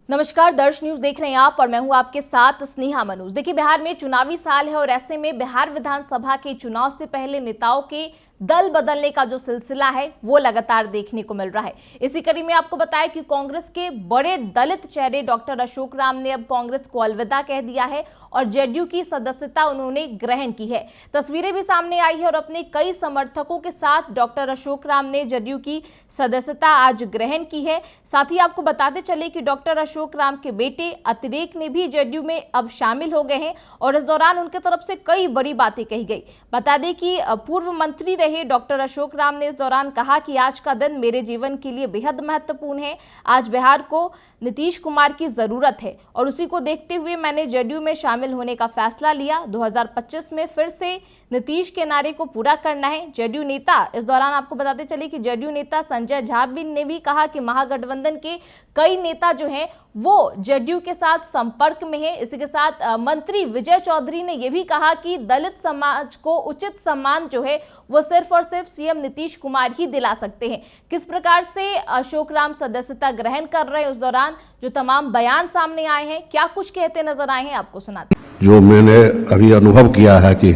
नमस्कार, दर्श न्यूज देख रहे हैं आप और मैं हूं आपके साथ स्नेहा मनोज। देखिए, बिहार में चुनावी साल है और ऐसे में बिहार विधानसभा के चुनाव से पहले नेताओं के दल बदलने का जो सिलसिला है वो लगातार देखने को मिल रहा है। इसी कड़ी में आपको बताया कि कांग्रेस के बड़े दलित चेहरे डॉक्टर अशोक राम ने अब कांग्रेस को अलविदा कह दिया है और जेडीयू की सदस्यता उन्होंने ग्रहण की है। तस्वीरें भी सामने आई है और अपने कई समर्थकों के साथ डॉक्टर अशोक राम ने जेडीयू की सदस्यता आज ग्रहण की है। साथ ही आपको बताते चले कि डॉक्टर अशोक राम के बेटे अतिरेक ने भी जेडीयू में अब शामिल हो गए हैं और इस दौरान उनके तरफ से कई बड़ी बातें कही गई। बता दें कि पूर्व मंत्री रहे डॉक्टर अशोक राम ने इस दौरान कहा कि आज का दिन मेरे जीवन के लिए बेहद महत्वपूर्ण है। आज बिहार को नीतीश कुमार की जरूरत है और उसी को देखते हुए मैंने जेडीयू में शामिल होने का फैसला लिया। 2025 में फिर से नीतीश के नारे को पूरा करना है। जेडीयू नेता, इस दौरान आपको बताते चले कि जेडीयू नेता संजय झा ने भी कहा कि महागठबंधन के कई नेता जो हैं वो जेडीयू के साथ संपर्क में है। इसी के साथ मंत्री विजय चौधरी ने यह भी कहा कि दलित समाज को उचित सम्मान जो है वो सिर्फ और सिर्फ सीएम नीतीश कुमार ही दिला सकते हैं। किस प्रकार से अशोक राम सदस्यता ग्रहण कर रहे हैं, उस दौरान जो तमाम बयान सामने आए हैं, क्या कुछ कहते नजर आए हैं, आपको सुनाते हैं। जो मैंने अभी अनुभव किया है कि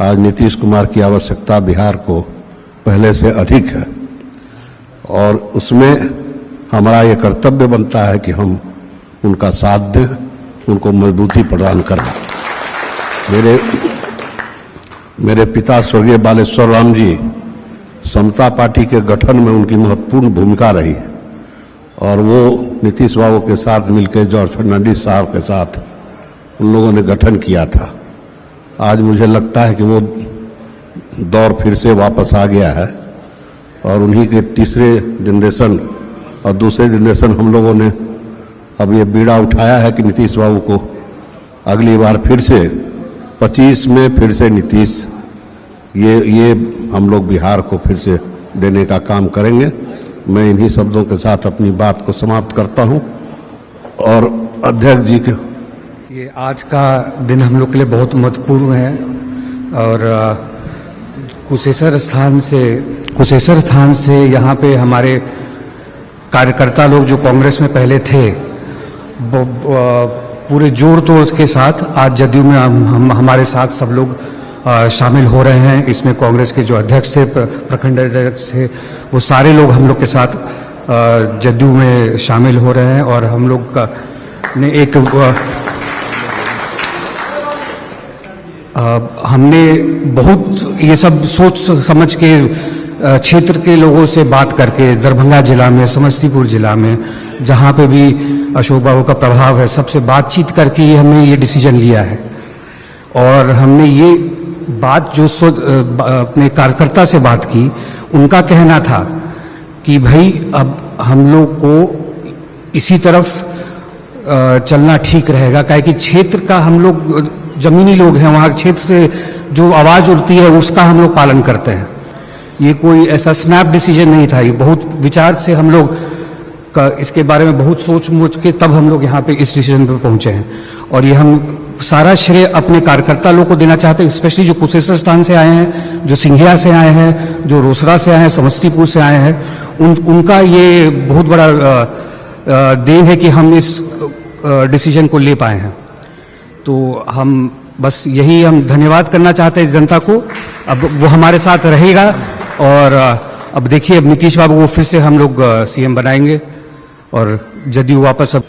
आज नीतीश कुमार की आवश्यकता बिहार को पहले से अधिक है और उसमें हमारा ये कर्तव्य बनता है कि हम उनका साथ दें, उनको मजबूती प्रदान करें। मेरे पिता स्वर्गीय बालेश्वर राम जी समता पार्टी के गठन में उनकी महत्वपूर्ण भूमिका रही है और वो नीतीश बाबू के साथ मिलकर जॉर्ज फर्नांडिस साहब के साथ उन लोगों ने गठन किया था। आज मुझे लगता है कि वो दौर फिर से वापस आ गया है और उन्हीं के तीसरे जनरेशन और दूसरे जनरेशन हम लोगों ने अब ये बीड़ा उठाया है कि नीतीश बाबू को अगली बार फिर से 25 में फिर से नीतीश ये हम लोग बिहार को फिर से देने का काम करेंगे। मैं इन्हीं शब्दों के साथ अपनी बात को समाप्त करता हूं और अध्यक्ष जी के ये आज का दिन हम लोग के लिए बहुत महत्वपूर्ण है और कुशेश्वर स्थान से यहाँ पे हमारे कार्यकर्ता लोग जो कांग्रेस में पहले थे पूरे जोर तोड़ के साथ आज जदयू में हमारे साथ सब लोग शामिल हो रहे हैं। इसमें कांग्रेस के जो अध्यक्ष थे, प्रखंड अध्यक्ष थे, वो सारे लोग हम लोग के साथ जदयू में शामिल हो रहे हैं और हम लोग ने एक हमने बहुत ये सब सोच समझ के क्षेत्र के लोगों से बात करके दरभंगा जिला में, समस्तीपुर जिला में, जहाँ पे भी अशोक बाबू का प्रभाव है, सबसे बातचीत करके ये हमने ये डिसीजन लिया है। और हमने ये बात जो अपने कार्यकर्ता से बात की, उनका कहना था कि भाई अब हम लोग को इसी तरफ चलना ठीक रहेगा, काहे कि क्षेत्र का हम लोग जमीनी लोग हैं, वहाँ क्षेत्र से जो आवाज़ उठती है उसका हम लोग पालन करते हैं। ये कोई ऐसा स्नैप डिसीजन नहीं था, ये बहुत विचार से हम लोग का इसके बारे में बहुत सोच समझ के तब हम लोग यहाँ पे इस डिसीजन पे पहुँचे हैं। और ये हम सारा श्रेय अपने कार्यकर्ता लोग को देना चाहते हैं, स्पेशली जो कुशेश्वर स्थान से आए हैं, जो सिंघिया से आए हैं, जो रोसड़ा से आए हैं, समस्तीपुर से आए हैं, उनका ये बहुत बड़ा देन है कि हम इस डिसीजन को ले पाए हैं। तो हम बस यही हम धन्यवाद करना चाहते हैं जनता को। अब वो हमारे साथ रहेगा और अब देखिए, अब नीतीश बाबू को फिर से हम लोग सीएम बनाएंगे और जदयू वापस। अब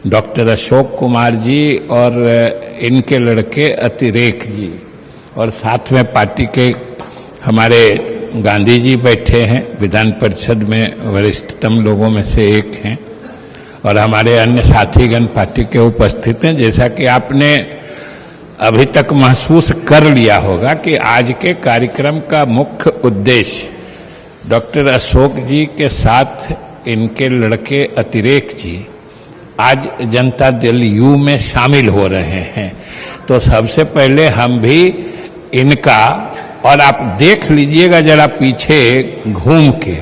डॉक्टर अशोक कुमार जी और इनके लड़के अतिरेक जी और साथ में पार्टी के हमारे गांधी जी बैठे हैं, विधान परिषद में वरिष्ठतम लोगों में से एक हैं और हमारे अन्य साथीगण पार्टी के उपस्थित हैं। जैसा कि आपने अभी तक महसूस कर लिया होगा कि आज के कार्यक्रम का मुख्य उद्देश्य डॉक्टर अशोक जी के साथ इनके लड़के अतिरेक जी आज जनता दल यू में शामिल हो रहे हैं। तो सबसे पहले हम भी इनका, और आप देख लीजिएगा जरा पीछे घूम के,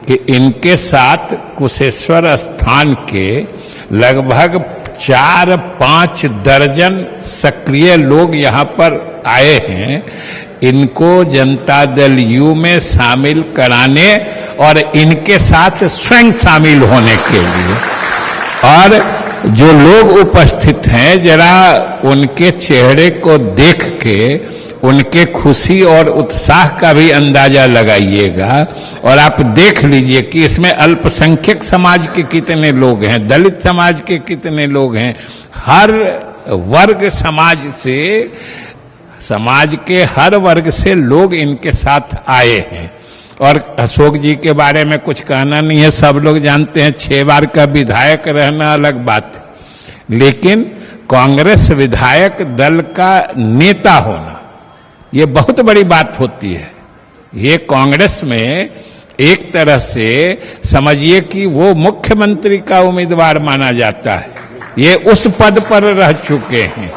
कि इनके साथ कुशेश्वर स्थान के लगभग 4-5 दर्जन सक्रिय लोग यहाँ पर आए हैं इनको जनता दल यू में शामिल कराने और इनके साथ स्वयं शामिल होने के लिए। और जो लोग उपस्थित हैं जरा उनके चेहरे को देख के उनके खुशी और उत्साह का भी अंदाजा लगाइएगा। और आप देख लीजिए कि इसमें अल्पसंख्यक समाज के कितने लोग हैं, दलित समाज के कितने लोग हैं, हर वर्ग समाज के हर वर्ग से लोग इनके साथ आए हैं। और अशोक जी के बारे में कुछ कहना नहीं है, सब लोग जानते हैं 6 बार का विधायक रहना अलग बात है, लेकिन कांग्रेस विधायक दल का नेता होना ये बहुत बड़ी बात होती है। ये कांग्रेस में एक तरह से समझिए कि वो मुख्यमंत्री का उम्मीदवार माना जाता है, ये उस पद पर रह चुके हैं।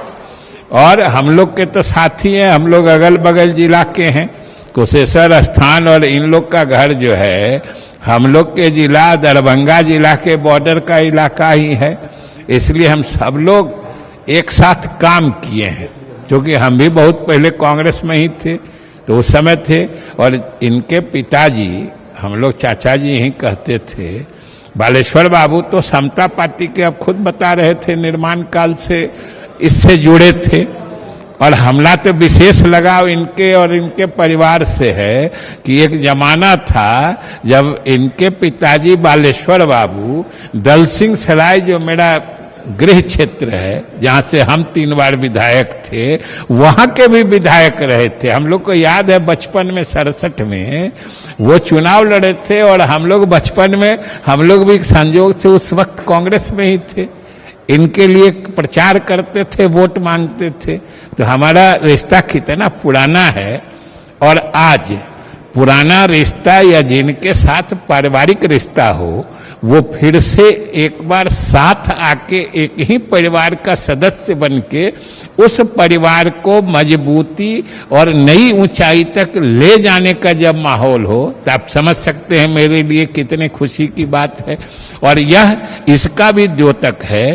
और हम लोग के तो साथी हैं, हम लोग अगल बगल जिला के हैं, कुशेश्वर स्थान और इन लोग का घर जो है हम लोग के जिला दरभंगा जिला के बॉर्डर का इलाका ही है, इसलिए हम सब लोग एक साथ काम किए हैं। क्योंकि हम भी बहुत पहले कांग्रेस में ही थे, तो उस समय थे। और इनके पिताजी, हम लोग चाचा जी ही कहते थे, बालेश्वर बाबू तो समता पार्टी के, अब खुद बता रहे थे, निर्माण काल से इससे जुड़े थे। और हमला तो विशेष लगाव इनके और इनके परिवार से है कि एक जमाना था जब इनके पिताजी बालेश्वर बाबू दल सिंह सराय, जो मेरा गृह क्षेत्र है जहां से हम 3 बार विधायक थे, वहां के भी विधायक रहे थे। हम लोग को याद है बचपन में 67 में वो चुनाव लड़े थे और हम लोग बचपन में हम लोग भी संजोग से उस वक्त कांग्रेस में ही थे, इनके लिए प्रचार करते थे, वोट मांगते थे। तो हमारा रिश्ता कितना पुराना है। और आज पुराना रिश्ता या जिनके साथ पारिवारिक रिश्ता हो वो फिर से एक बार साथ आके एक ही परिवार का सदस्य बनके उस परिवार को मजबूती और नई ऊंचाई तक ले जाने का जब माहौल हो, तो आप समझ सकते हैं मेरे लिए कितने खुशी की बात है। और यह इसका भी द्योतक है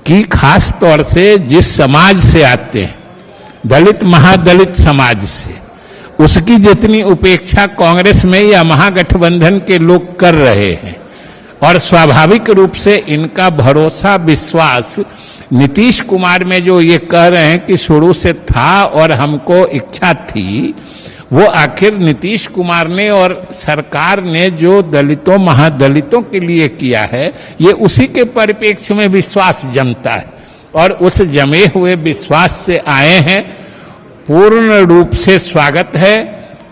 कि खास तौर से जिस समाज से आते हैं, दलित महादलित समाज से, उसकी जितनी उपेक्षा कांग्रेस में या महागठबंधन के लोग कर रहे हैं, और स्वाभाविक रूप से इनका भरोसा विश्वास नीतीश कुमार में जो ये कह रहे हैं कि शुरू से था और हमको इच्छा थी, वो आखिर नीतीश कुमार ने और सरकार ने जो दलितों महादलितों के लिए किया है, ये उसी के परिप्रेक्ष्य में विश्वास जमता है। और उस जमे हुए विश्वास से आए हैं, पूर्ण रूप से स्वागत है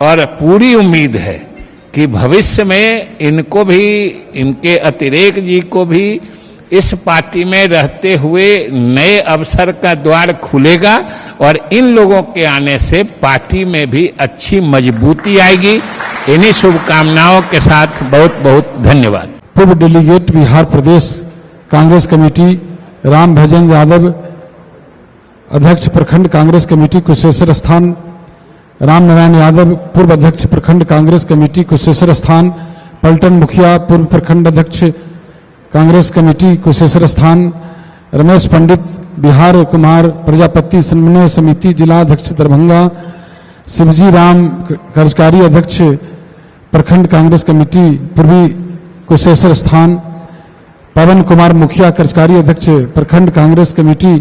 और पूरी उम्मीद है कि भविष्य में इनको भी, इनके अतिरेक जी को भी इस पार्टी में रहते हुए नए अवसर का द्वार खुलेगा और इन लोगों के आने से पार्टी में भी अच्छी मजबूती आएगी। इन्हीं शुभकामनाओं के साथ बहुत बहुत धन्यवाद। पूर्व डेलीगेट बिहार प्रदेश कांग्रेस कमेटी राम भजन यादव, अध्यक्ष प्रखंड कांग्रेस कमेटी कुशेश्वर स्थान राम नारायण यादव, पूर्व अध्यक्ष प्रखंड कांग्रेस कमेटी कुशेश्वर स्थान पलटन मुखिया, पूर्व प्रखंड अध्यक्ष कांग्रेस कमेटी कुशेश्वर स्थान रमेश पंडित, बिहार कुमार प्रजापति समन्वय समिति जिला अध्यक्ष दरभंगा, शिवजी राम कार्यकारी अध्यक्ष प्रखंड कांग्रेस कमेटी पूर्वी कुशेश्वर स्थान, पवन कुमार मुखिया कार्यकारी अध्यक्ष प्रखंड कांग्रेस कमेटी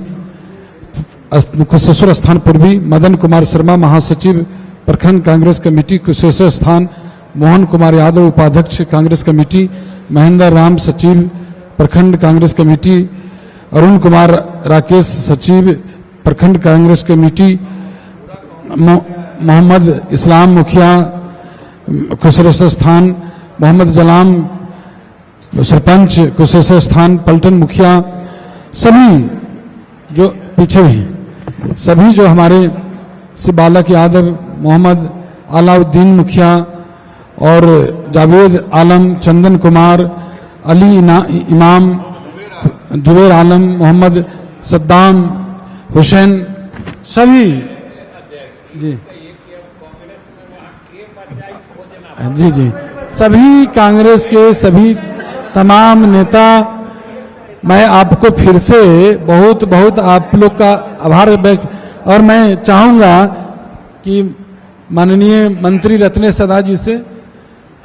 कुशेश्वर स्थान पूर्वी, मदन कुमार शर्मा महासचिव प्रखंड कांग्रेस कमेटी कुशेश्वर स्थान, मोहन कुमार यादव उपाध्यक्ष कांग्रेस कमेटी, महेंद्र राम सचिव प्रखंड कांग्रेस कमेटी, अरुण कुमार राकेश सचिव प्रखंड कांग्रेस कमेटी, मोहम्मद इस्लाम मुखिया कुशेश्वर स्थान, मोहम्मद जलाम सरपंच कुशेश्वर स्थान पलटन मुखिया, सभी जो पीछे हैं, सभी जो हमारे बालक यादव, मोहम्मद अलाउद्दीन मुखिया और जावेद आलम, चंदन कुमार, अली इमाम, जुबैर आलम, मोहम्मद सद्दाम हुसैन, सभी जी जी सभी कांग्रेस के सभी तमाम नेता, मैं आपको फिर से बहुत बहुत आप लोग का आभार व्यक्त, और मैं चाहूंगा कि माननीय मंत्री रत्नेश सदा जी से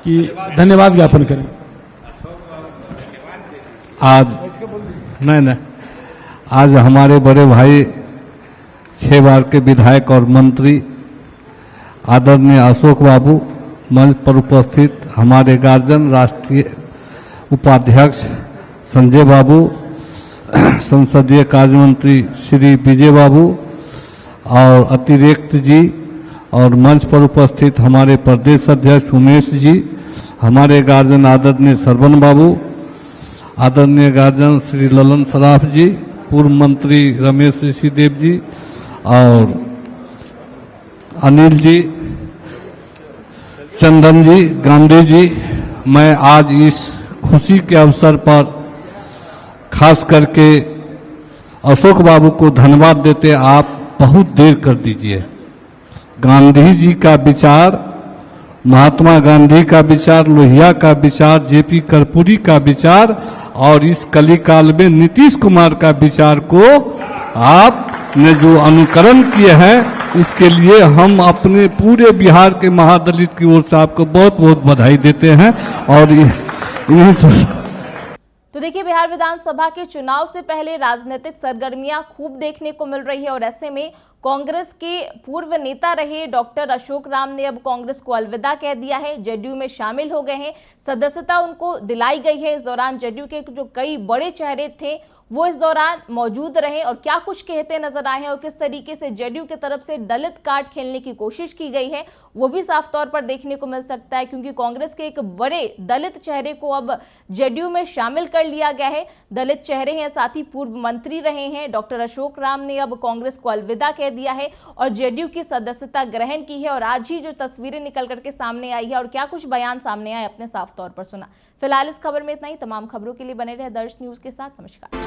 कि धन्यवाद ज्ञापन करें। आज हमारे बड़े भाई 6 बार के विधायक और मंत्री आदरणीय अशोक बाबू, मंच पर उपस्थित हमारे गार्जियन राष्ट्रीय उपाध्यक्ष संजय बाबू, संसदीय कार्य मंत्री श्री विजय बाबू और अतिरिक्त जी, और मंच पर उपस्थित हमारे प्रदेश अध्यक्ष उमेश जी, हमारे गार्जियन आदरणीय सरवन बाबू, आदरणीय गार्जियन श्री ललन सराफ जी, पूर्व मंत्री रमेश ऋषिदेव जी और अनिल जी, चंदन जी, गांधी जी, मैं आज इस खुशी के अवसर पर खास करके अशोक बाबू को धन्यवाद देते, आप बहुत देर कर दीजिए। गांधी जी का विचार, महात्मा गांधी का विचार, लोहिया का विचार, जेपी कर्पूरी का विचार और इस कलिकाल में नीतीश कुमार का विचार को आपने जो अनुकरण किए हैं, इसके लिए हम अपने पूरे बिहार के महादलित की ओर से आपको बहुत बहुत बधाई देते हैं। और तो देखिए, बिहार विधानसभा के चुनाव से पहले राजनीतिक सरगर्मियां खूब देखने को मिल रही है और ऐसे में कांग्रेस के पूर्व नेता रहे डॉक्टर अशोक राम ने अब कांग्रेस को अलविदा कह दिया है, जेडीयू में शामिल हो गए हैं, सदस्यता उनको दिलाई गई है। इस दौरान जेडीयू के जो कई बड़े चेहरे थे वो इस दौरान मौजूद रहे और क्या कुछ कहते नजर आए हैं और किस तरीके से जेडीयू की तरफ से दलित कार्ड खेलने की कोशिश की गई है वो भी साफ तौर पर देखने को मिल सकता है, क्योंकि कांग्रेस के एक बड़े दलित चेहरे को अब जेडीयू में शामिल कर लिया गया है। दलित चेहरे हैं, साथ ही पूर्व मंत्री रहे हैं डॉक्टर अशोक राम ने अब कांग्रेस को अलविदा कह दिया है और जेडीयू की सदस्यता ग्रहण की है। और आज ही जो तस्वीरें निकल करके सामने आई है और क्या कुछ बयान सामने आए अपने साफ तौर पर सुना। फिलहाल इस खबर में इतना ही। तमाम खबरों के लिए बने रहे दर्श न्यूज के साथ। नमस्कार।